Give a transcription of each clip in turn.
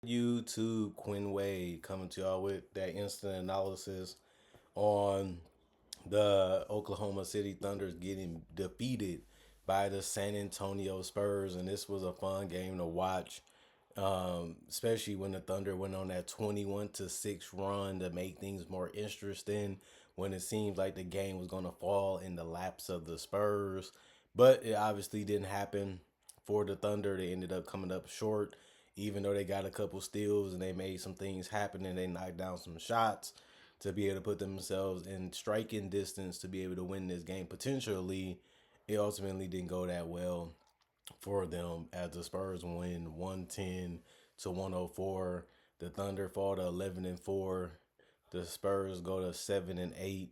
YouTube, Quinn Wade coming to y'all with that instant analysis on the Oklahoma City Thunders getting defeated by the San Antonio Spurs, and this was a fun game to watch. Especially when the Thunder went on that 21-6 run to make things more interesting. When it seemed like the game was going to fall in the laps of the Spurs, but it obviously didn't happen for the Thunder. They ended up coming up short, even though they got a couple steals and they made some things happen and they knocked down some shots to be able to put themselves in striking distance to be able to win this game. Potentially, it ultimately didn't go that well for them as the Spurs win 110-104. The Thunder fall to 11-4. The Spurs go to 7-8.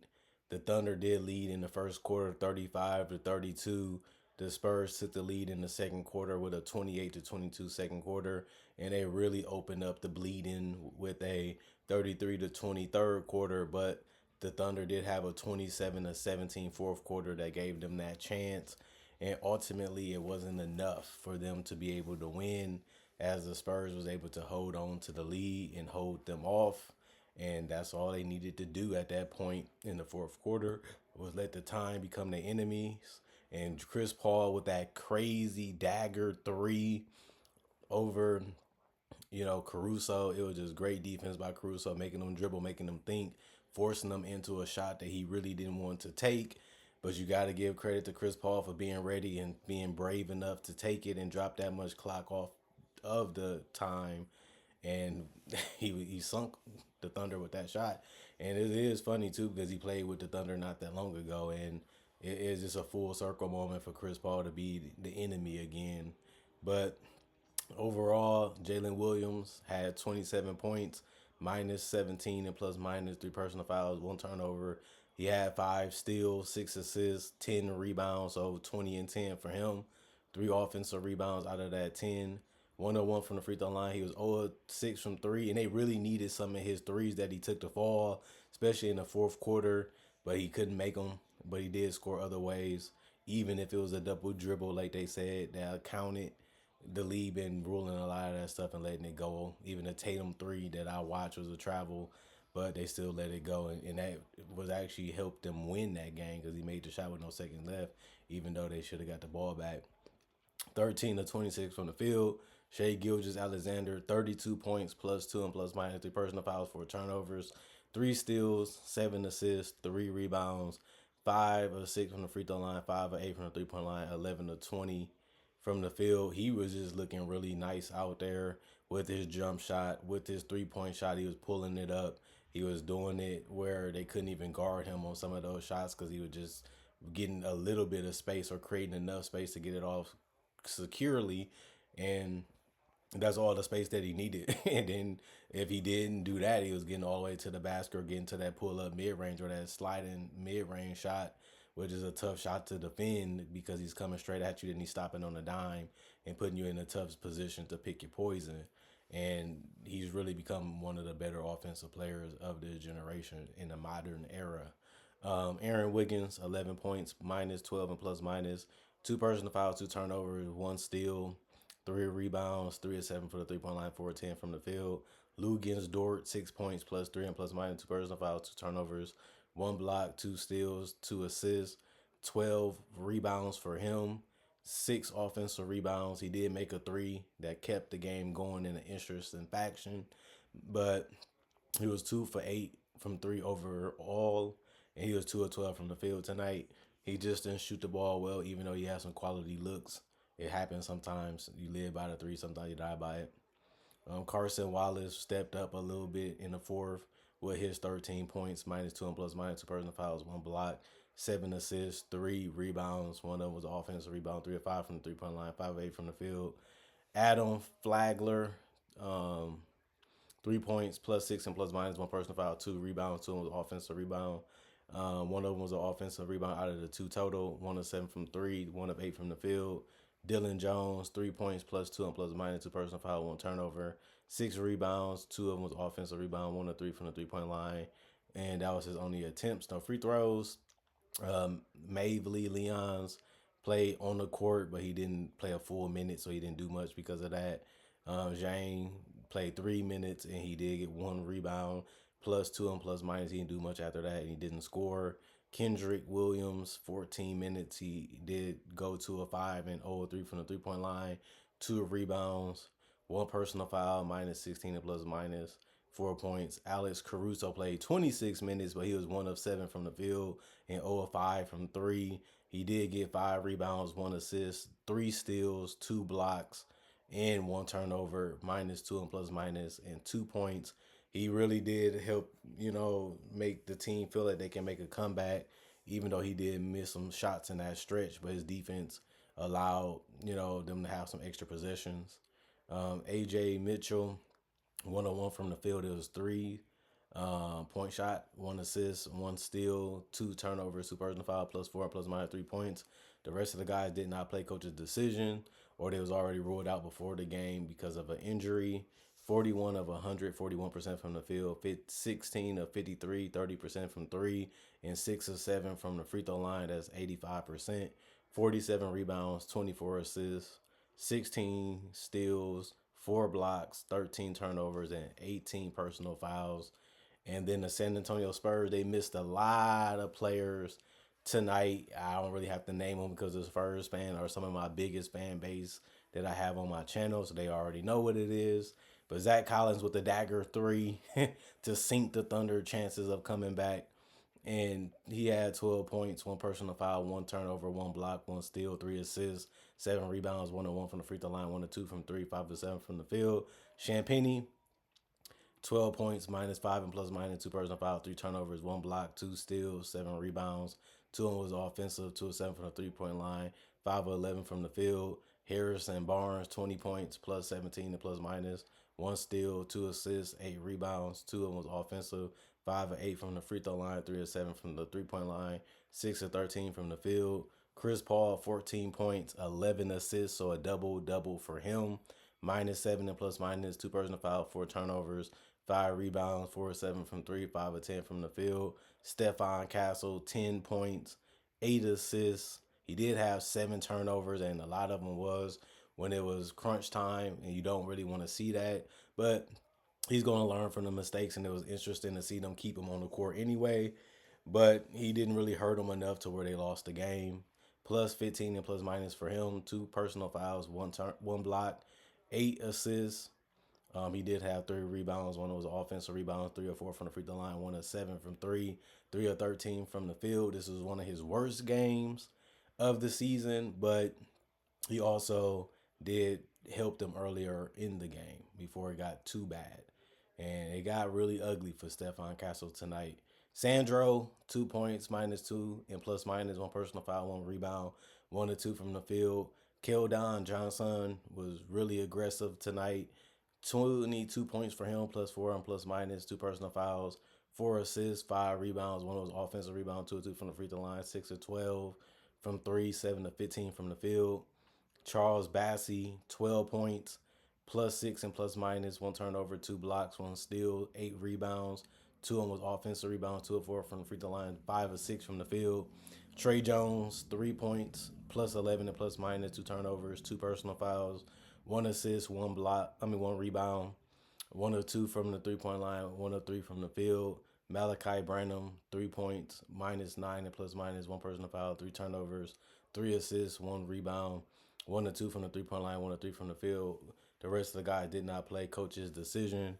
The Thunder did lead in the first quarter 35-32. The Spurs took the lead in the second quarter with a 28-22 second quarter, and they really opened up the bleeding with a 33-20 third quarter. But the Thunder did have a 27-17 fourth quarter that gave them that chance, and ultimately it wasn't enough for them to be able to win, as the Spurs was able to hold on to the lead and hold them off. And that's all they needed to do at that point in the fourth quarter, was let the time become their enemies. And Chris Paul with that crazy dagger three over, Caruso. It was just great defense by Caruso, making them dribble, making them think, forcing them into a shot that he really didn't want to take. But you got to give credit to Chris Paul for being ready and being brave enough to take it and drop that much clock off of the time. And he sunk the Thunder with that shot. And it is funny too, because he played with the Thunder not that long ago, and it is just a full circle moment for Chris Paul to be the enemy again. But overall, Jalen Williams had 27 points, minus 17 and plus minus three personal fouls, one turnover. He had five steals, six assists, 10 rebounds, so 20 and 10 for him. Three offensive rebounds out of that 10. 101 from the free throw line. He was 0-6 from three, and they really needed some of his threes that he took to fall, especially in the fourth quarter, but he couldn't make them. But he did score other ways, even if it was a double dribble, like they said, that counted. The league been ruling a lot of that stuff and letting it go. Even the Tatum three that I watched was a travel, but they still let it go, and that was actually helped them win that game because he made the shot with no seconds left, even though they should have got the ball back. 13-26 from the field. Shea Gilgis Alexander, 32 points, plus two and plus minus three personal fouls, for turnovers, three steals, seven assists, three rebounds, 5 of 6 from the free throw line, 5 of 8 from the 3-point line, 11 of 20 from the field. He was just looking really nice out there with his jump shot, with his 3-point shot. He was pulling it up. He was doing it where they couldn't even guard him on some of those shots because he was just getting a little bit of space or creating enough space to get it off securely. And that's all the space that he needed. And then if he didn't do that, he was getting all the way to the basket or getting to that pull up mid range or that sliding mid range shot, which is a tough shot to defend because he's coming straight at you and he's stopping on a dime and putting you in a tough position to pick your poison. And he's really become one of the better offensive players of this generation in the modern era. Aaron Wiggins, 11 points, minus 12 and plus minus, two personal fouls, two turnovers, one steal, three rebounds, 3 of 7 for the 3-point line, 4 of 10 from the field. Lugens Dort, 6 points, plus three and plus minus, two personal fouls, two turnovers, one block, two steals, two assists, 12 rebounds for him, six offensive rebounds. He did make a three that kept the game going in an interesting faction, but he was 2 for 8 from three overall, and he was 2 of 12 from the field tonight. He just didn't shoot the ball well, even though he had some quality looks. It happens sometimes. You live by the three, sometimes you die by it. Carson Wallace stepped up a little bit in the fourth with his 13 points, minus two and plus minus two personal fouls, one block, seven assists, three rebounds. One of them was an offensive rebound, 3 of 5 from the 3-point line, 5 of 8 from the field. Adam Flagler, 3 points, plus six and plus minus one personal foul, two rebounds, two was offensive rebound. One of them was an offensive rebound out of the two total. 1 of 7 from three, 1 of 8 from the field. Dylan Jones, 3 points, plus two and plus minus two personal foul, one turnover, six rebounds. Two of them was offensive rebound, 1 of 3 from the 3-point line, and that was his only attempts. No free throws. Mavely Leons played on the court, but he didn't play a full minute, so he didn't do much because of that. Zhang played 3 minutes and he did get one rebound, plus two and plus minus. He didn't do much after that, and he didn't score. Kendrick Williams, 14 minutes. He did go to a 5 and 0 3 from the 3 point line, two rebounds, one personal foul, minus 16 and plus minus, 4 points. Alex Caruso played 26 minutes, but he was 1 of 7 from the field and 0 of 5 from three. He did get 5 rebounds, 1 assist, 3 steals, 2 blocks, and 1 turnover, minus two and plus minus, and 2 points. He really did help, make the team feel like they can make a comeback, even though he did miss some shots in that stretch, but his defense allowed, them to have some extra possessions. AJ Mitchell, 101 from the field. It was three point shot, 1 assist, 1 steal, 2 turnovers, 2 personal foul, plus four, plus minus 3 points. The rest of the guys did not play coach's decision, or they was already ruled out before the game because of an injury. 41 of 100, 41% from the field, 16 of 53, 30% from three, and 6 of 7 from the free throw line. That's 85%. 47 rebounds, 24 assists, 16 steals, 4 blocks, 13 turnovers, and 18 personal fouls. And then the San Antonio Spurs, they missed a lot of players tonight. I don't really have to name them because the Spurs fan are some of my biggest fan base that I have on my channel, so they already know what it is. But Zach Collins with the dagger three to sink the Thunder chances of coming back. And he had 12 points, one personal foul, one turnover, one block, one steal, 3 assists, 7 rebounds, 1 of 1 from the free throw line, 1 of 2 from three, 5 of 7 from the field. Champagnie, 12 points, minus 5 and plus minus, two personal fouls, 3 turnovers, one block, 2 steals, 7 rebounds. Two of them was offensive, 2 of 7 from the 3 point line, 5 of 11 from the field. Harrison Barnes, 20 points, plus 17 and plus minus, 1 steal, 2 assists, 8 rebounds. Two of them was offensive, 5 of 8 from the free throw line, 3 of 7 from the 3 point line, 6 of 13 from the field. Chris Paul, 14 points, 11 assists, so a double-double for him. -7 and plus minus, two personal foul, 4 turnovers, 5 rebounds, 4 of 7 from three, 5 of 10 from the field. Stephon Castle, 10 points, 8 assists. He did have 7 turnovers, and a lot of them was when it was crunch time, and you don't really want to see that. But he's going to learn from the mistakes, and it was interesting to see them keep him on the court anyway. But he didn't really hurt them enough to where they lost the game. Plus 15 and plus minus for him, two personal fouls, one block, 8 assists. He did have 3 rebounds. One was offensive rebounds, 3 of 4 from the free throw line, 1 of 7 from three, 3 of 13 from the field. This was one of his worst games of the season, but he also did help them earlier in the game before it got too bad. And it got really ugly for Stephon Castle tonight. Sandro, 2 points, -2, and plus minus, one personal foul, one rebound, 1 of 2 from the field. Keldon Johnson was really aggressive tonight. 22 points for him, +4 and plus minus, two personal fouls, 4 assists, 5 rebounds. One was offensive rebound, 2 of 2 from the free throw line, 6 of 12 from three, 7 of 15 from the field. Charles Bassey, 12 points, +6 and plus minus, one turnover, 2 blocks, one steal, 8 rebounds. Two of them was offensive rebounds, 2 of 4 from the free throw line, 5 of 6 from the field. Trey Jones, 3 points, +11 and plus minus, two turnovers, two personal fouls, 1 assist, one rebound, 1 of 2 from the 3 point line, 1 of 3 from the field. Malachi Branham, 3 points, -9 and plus minus, one personal foul, 3 turnovers, 3 assists, one rebound, 1 of 2 from the 3 point line, 1 of 3 from the field. The rest of the guys did not play coach's decision.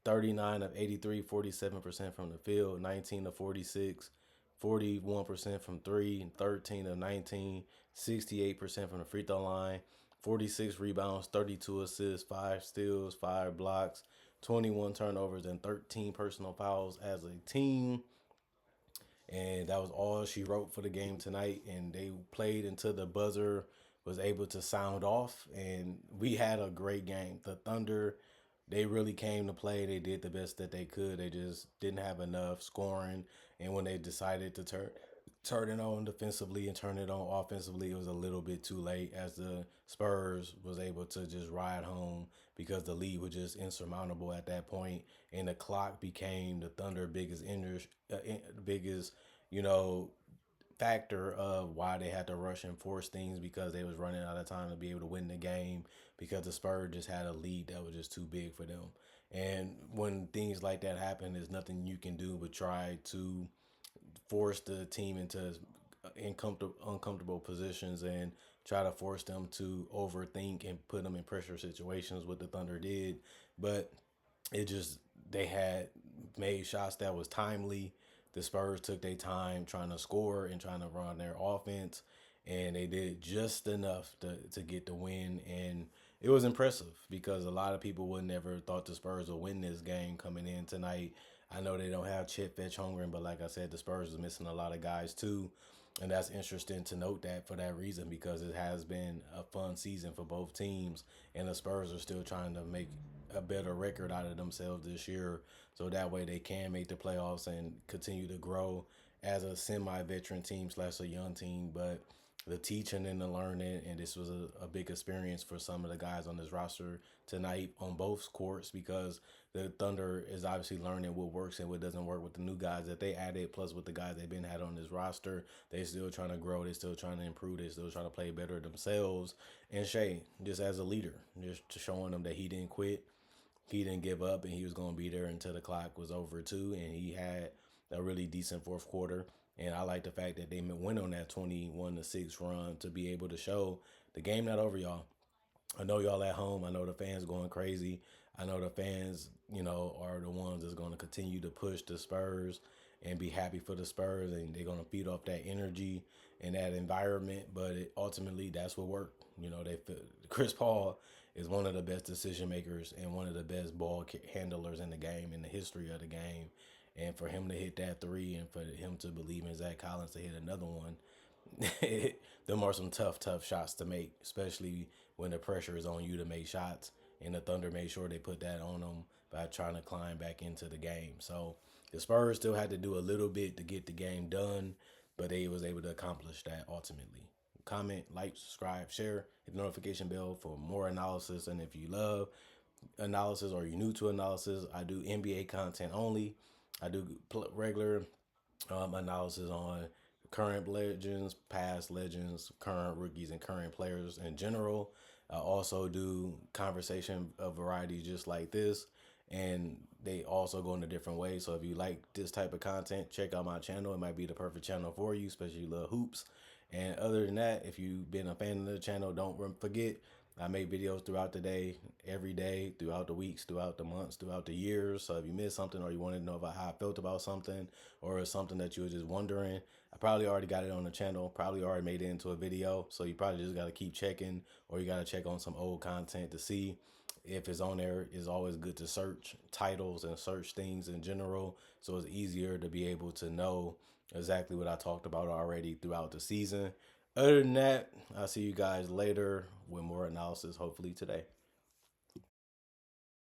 39 of 83, 47% from the field, 19 of 46, 41% from three, 13 of 19, 68% from the free throw line, 46 rebounds, 32 assists, 5 steals, 5 blocks, 21 turnovers, and 13 personal fouls as a team. And that was all she wrote for the game tonight. And they played until the buzzer was able to sound off. And we had a great game. The Thunder, they really came to play. They did the best that they could. They just didn't have enough scoring. And when they decided to turn it on defensively and turn it on offensively, it was a little bit too late, as the Spurs was able to just ride home because the lead was just insurmountable at that point, and the clock became the Thunder biggest, you know, factor of why they had to rush and force things because they was running out of time to be able to win the game because the Spurs just had a lead that was just too big for them. And when things like that happen, there's nothing you can do but try to force the team into uncomfortable positions and try to force them to overthink and put them in pressure situations. What the Thunder did, but it just they had made shots that was timely. The Spurs took their time trying to score and trying to run their offense, and they did just enough to get the win. And it was impressive because a lot of people would never thought the Spurs would win this game coming in tonight. I know they don't have Chet Fetch Holmgren, but like I said, the Spurs is missing a lot of guys too. And that's interesting to note that for that reason because it has been a fun season for both teams, and the Spurs are still trying to make a better record out of themselves this year, so that way they can make the playoffs and continue to grow as a semi-veteran team slash a young team. But the teaching and the learning, and this was a big experience for some of the guys on this roster tonight on both courts because the Thunder is obviously learning what works and what doesn't work with the new guys that they added, plus with the guys they've been had on this roster. They still trying to grow, they still trying to improve, they still trying to play better themselves. And Shea, just as a leader, just showing them that he didn't quit, he didn't give up, and he was going to be there until the clock was over too. And he had a really decent fourth quarter. And I like the fact that they went on that 21-6 run to be able to show the game not over, y'all. I know y'all at home. I know the fans going crazy. I know the fans, are the ones that's going to continue to push the Spurs and be happy for the Spurs, and they're going to feed off that energy and that environment. But ultimately, that's what worked. Chris Paul is one of the best decision makers and one of the best ball handlers in the game, in the history of the game. And for him to hit that three, and for him to believe in Zach Collins to hit another one, them are some tough shots to make, especially when the pressure is on you to make shots. And the Thunder made sure they put that on them by trying to climb back into the game. So the Spurs still had to do a little bit to get the game done, but they was able to accomplish that ultimately. Comment, like, subscribe, share, hit the notification bell for more analysis. And if you love analysis or you're new to analysis, I do NBA content only. I do regular analysis on current legends, past legends, current rookies, and current players in general. I also do conversation of variety just like this, and they also go in a different way. So if you like this type of content, check out my channel. It might be the perfect channel for you, especially if you love hoops. And other than that, if you've been a fan of the channel, don't forget I make videos throughout the day, every day, throughout the weeks, throughout the months, throughout the years. So if you missed something or you want to know about how I felt about something or it's something that you were just wondering, I probably already got it on the channel, probably already made it into a video. So you probably just got to keep checking, or you got to check on some old content to see if it's on there. It's always good to search titles and search things in general. So it's easier to be able to know exactly what I talked about already throughout the season. Other than that, I'll see you guys later with more analysis, hopefully today.